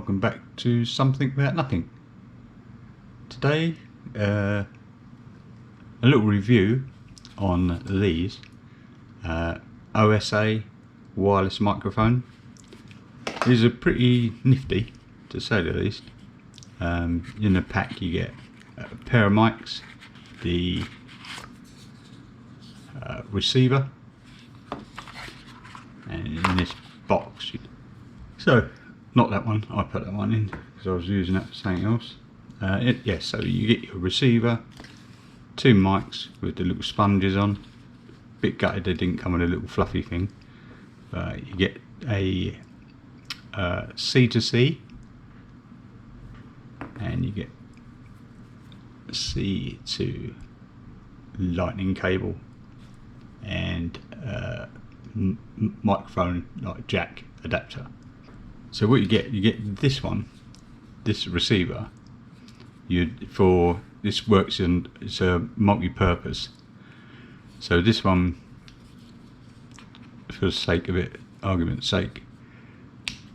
welcome back to Something About Nothing. Today, a little review on these OSA wireless microphone. These are pretty nifty, to say the least. In the pack you get a pair of mics, the receiver, and in this box. So, not that one, I put that one in because I was using that for something else. So you get your receiver, two mics with the little sponges on. Bit gutted they didn't come with a little fluffy thing. You get a C to C, and you get a C to lightning cable, and microphone like jack adapter. So what you get this one, this receiver. This works in, it's a multi-purpose. So this one, for the sake of it, argument's sake,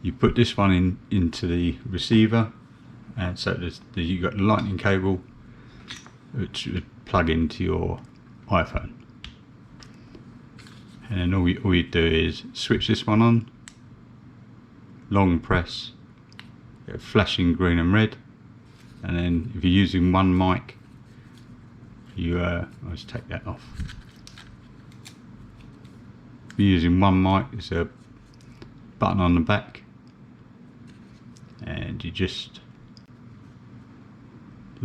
you put this one into the receiver, and so you got the lightning cable, which would plug into your iPhone. And then all you do is switch this one on, long press, get flashing green and red, and then if you're using one mic, let's take that off. If you're using one mic, there's a button on the back, and you just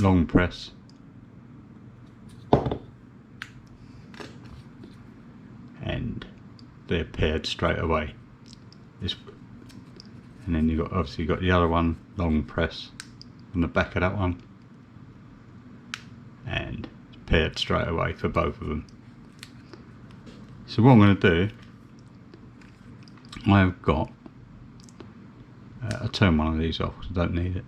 long press, and they're paired straight away. And then obviously you've got the other one, long press on the back of that one, and it's paired straight away for both of them. So what I'm going to do, I've got, I'll turn one of these off because I don't need it.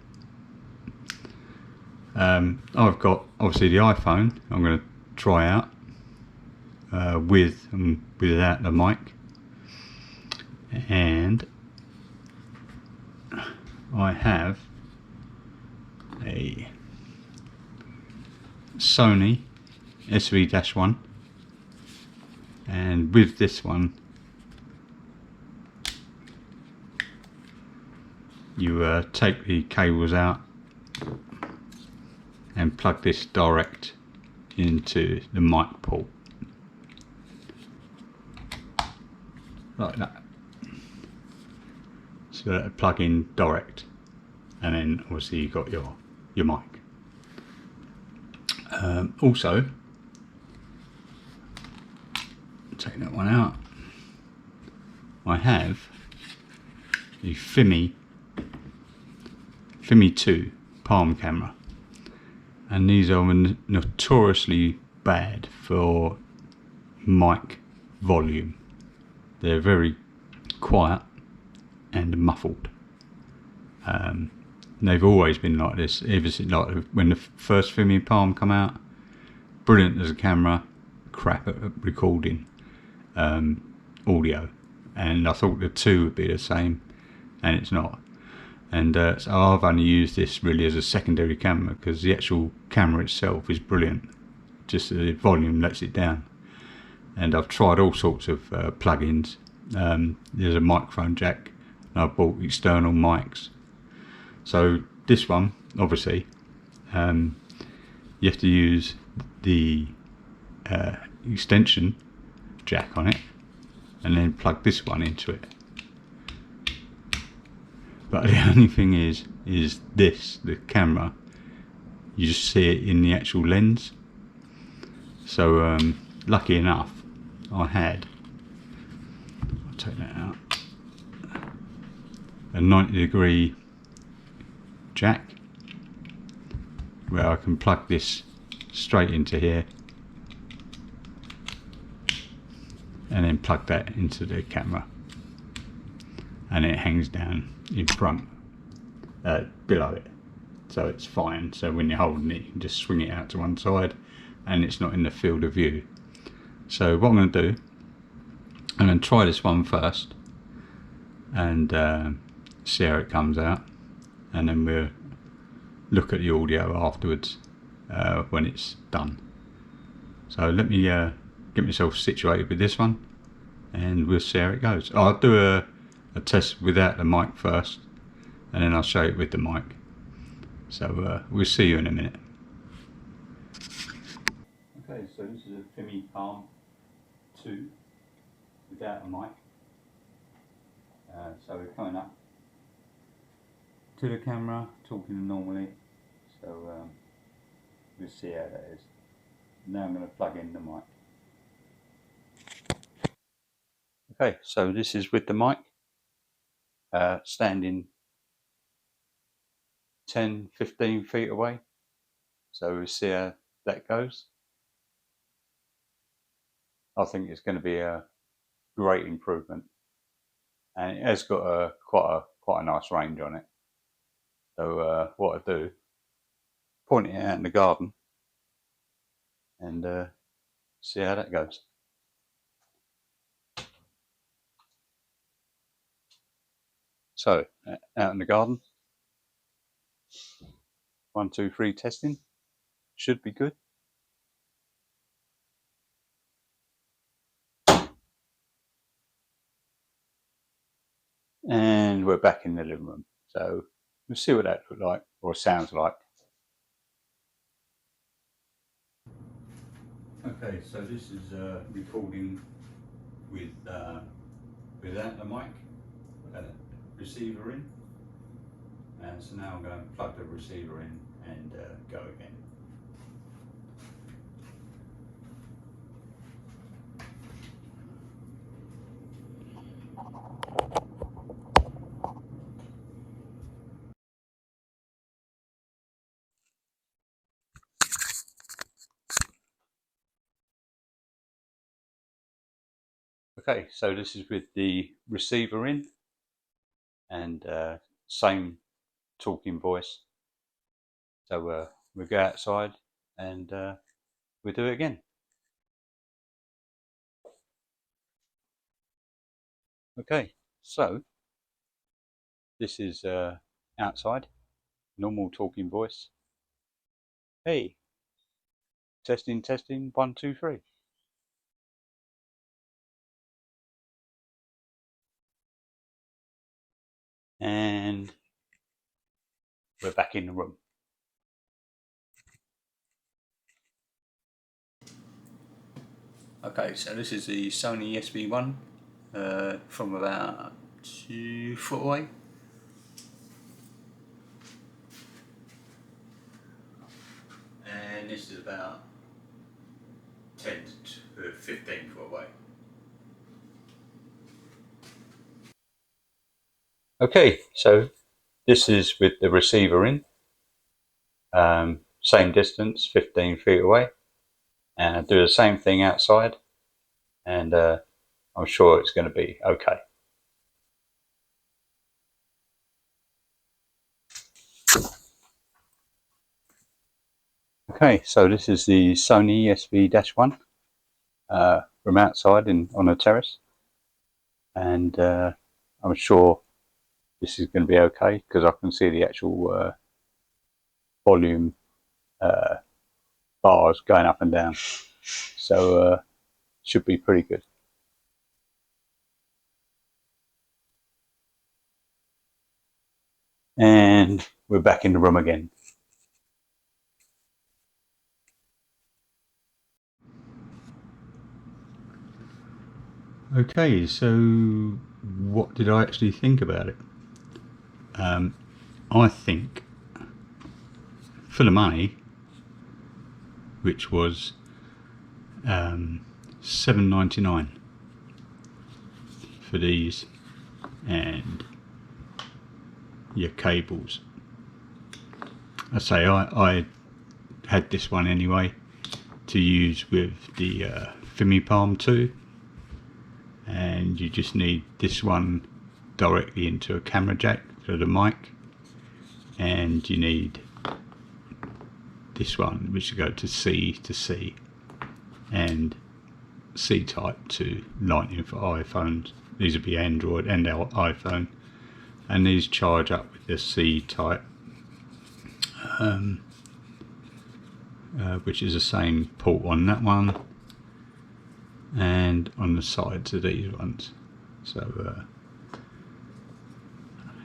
I've got obviously the iPhone I'm going to try out with and without the mic, and I have a Sony SV-1, and with this one you take the cables out and plug this direct into the mic port like that. So that'll plug in direct, and then obviously you've got your mic. Also, take that one out, I have the Fimi 2 palm camera, and these are notoriously bad for mic volume. They're very quiet and muffled. They've always been like this ever since, like when the first Fimi Palm come out. Brilliant as a camera, crap at recording audio, and I thought the 2 would be the same, and it's not. And so I've only used this really as a secondary camera because the actual camera itself is brilliant, just the volume lets it down. And I've tried all sorts of plugins. There's a microphone jack, and I bought external mics. So this one, obviously, you have to use the extension jack on it, and then plug this one into it. But the only thing is this, the camera, you just see it in the actual lens. So lucky enough, I'll take that out, a 90-degree jack where I can plug this straight into here, and then plug that into the camera, and it hangs down in front, below it, so it's fine. So when you're holding it, you can just swing it out to one side and it's not in the field of view. So what I'm going to do, I'm going to try this one first and see how it comes out, and then we'll look at the audio afterwards when it's done. So let me get myself situated with this one, and we'll see how it goes. I'll do a test without the mic first, and then I'll show it with the mic. So we'll see you in a minute. Okay, so this is a Fimi Palm 2 without a mic. So we're coming up to the camera, talking normally. So we'll see how that is. Now I'm going to plug in the mic. Okay, so this is with the mic, standing 10-15 feet away. So we'll see how that goes. I think it's going to be a great improvement, and it has got quite a nice range on it. So what I do, point it out in the garden and see how that goes. So out in the garden, 1, 2, 3 testing, should be good. And we're back in the living room, so we'll see what that looks like or sounds like. Okay, so this is recording with without the mic, receiver in, and so now I'm going to plug the receiver in and go again. Okay, so this is with the receiver in and same talking voice. So we'll go outside and we'll do it again. Okay, so this is outside, normal talking voice. Hey, testing, 1, 2, 3. And we're back in the room. Okay, so this is the Sony SV1 from about 2 foot away. And this is about 10 to 15 foot away. Okay, so this is with the receiver in, same distance, 15 feet away, and I do the same thing outside, and I'm sure it's going to be okay. Okay, so this is the Sony SV-1 from outside on a terrace, and I'm sure this is going to be okay because I can see the actual volume bars going up and down, so should be pretty good. And we're back in the room again. Okay, so what did I actually think about it? I think for the money, which was $7.99 for these and your cables. I say I had this one anyway to use with the Fimi Palm 2, and you just need this one directly into a camera jack for the mic, and you need this one which will go to C, and C-type to Lightning for iPhones. These would be Android and iPhone, and these charge up with the C type, which is the same port on that one and on the sides of these ones. So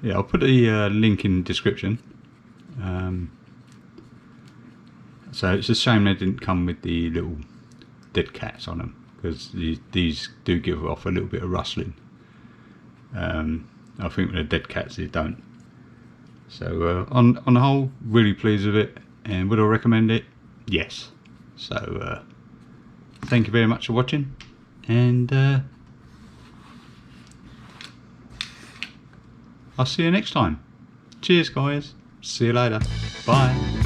yeah, I'll put the link in the description. So it's a shame they didn't come with the little dead cats on them, because these do give off a little bit of rustling. I think with the dead cats they don't. So on the whole, really pleased with it, and would I recommend it? Yes. So thank you very much for watching, and I'll see you next time. Cheers guys, see you later, bye.